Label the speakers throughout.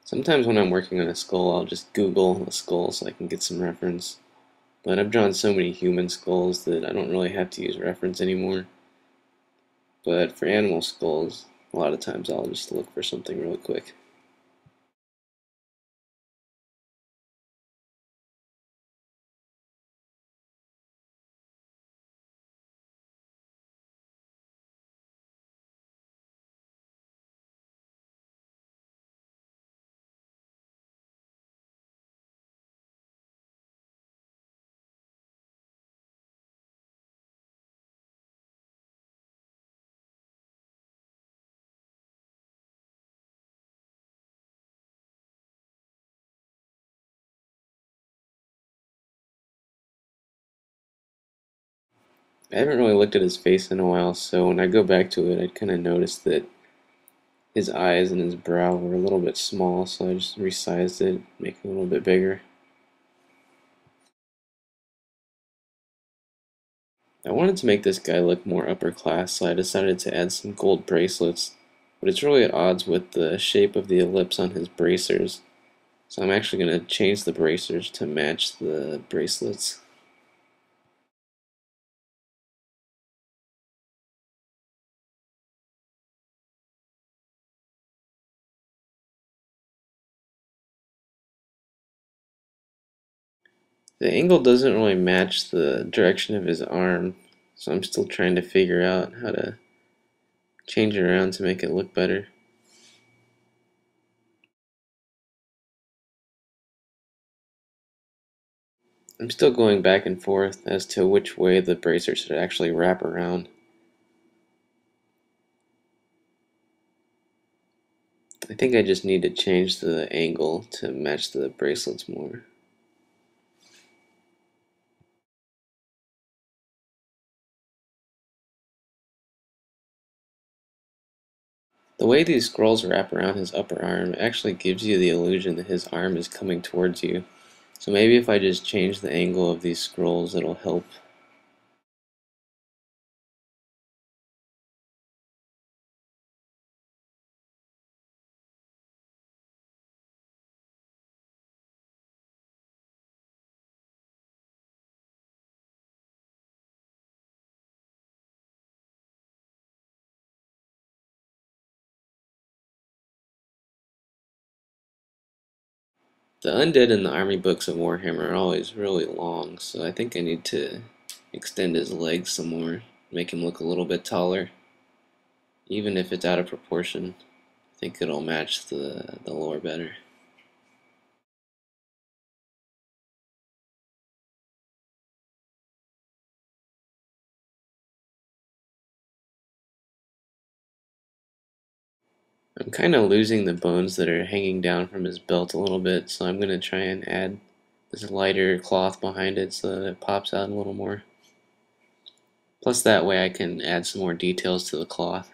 Speaker 1: Sometimes when I'm working on a skull, I'll just Google a skull so I can get some reference. But I've drawn so many human skulls that I don't really have to use reference anymore. But for animal skulls, a lot of times I'll just look for something really quick. I haven't really looked at his face in a while, so when I go back to it, I kind of noticed that his eyes and his brow were a little bit small, so I just resized it, make it a little bit bigger. I wanted to make this guy look more upper class, so I decided to add some gold bracelets, but it's really at odds with the shape of the ellipse on his bracers. So I'm actually going to change the bracers to match the bracelets. The angle doesn't really match the direction of his arm, so I'm still trying to figure out how to change it around to make it look better. I'm still going back and forth as to which way the bracer should actually wrap around. I think I just need to change the angle to match the bracelets more. The way these scrolls wrap around his upper arm actually gives you the illusion that his arm is coming towards you. So maybe if I just change the angle of these scrolls, it'll help. The undead in the army books of Warhammer are always really long, so I think I need to extend his legs some more, make him look a little bit taller. Even if it's out of proportion, I think it'll match the lore better. I'm kind of losing the bones that are hanging down from his belt a little bit, so I'm going to try and add this lighter cloth behind it so that it pops out a little more. Plus that way I can add some more details to the cloth.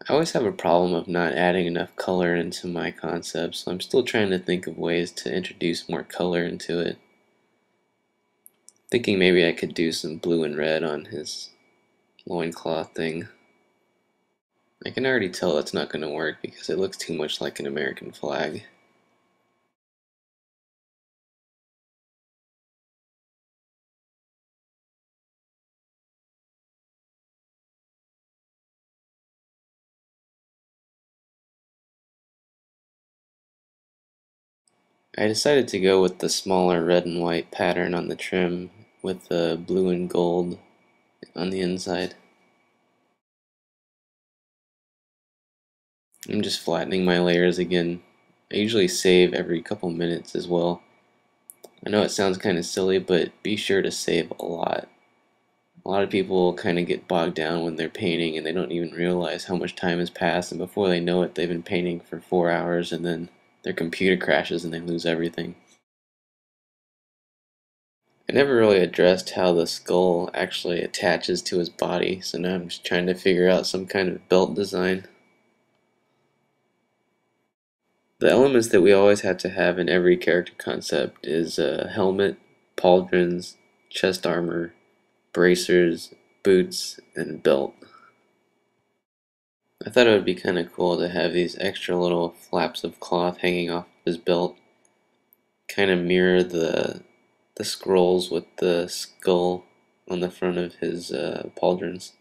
Speaker 1: I always have a problem of not adding enough color into my concepts, so I'm still trying to think of ways to introduce more color into it. Thinking maybe I could do some blue and red on his loincloth thing. I can already tell it's not going to work because it looks too much like an American flag. I decided to go with the smaller red and white pattern on the trim with the blue and gold on the inside. I'm just flattening my layers again. I usually save every couple minutes as well. I know it sounds kind of silly, but be sure to save a lot. A lot of people kind of get bogged down when they're painting and they don't even realize how much time has passed, and before they know it, they've been painting for 4 hours and then their computer crashes and they lose everything. I never really addressed how the skull actually attaches to his body, so now I'm just trying to figure out some kind of belt design. The elements that we always have to have in every character concept is a helmet, pauldrons, chest armor, bracers, boots, and belt. I thought it would be kind of cool to have these extra little flaps of cloth hanging off his belt, kind of mirror the scrolls with the skull on the front of his pauldrons.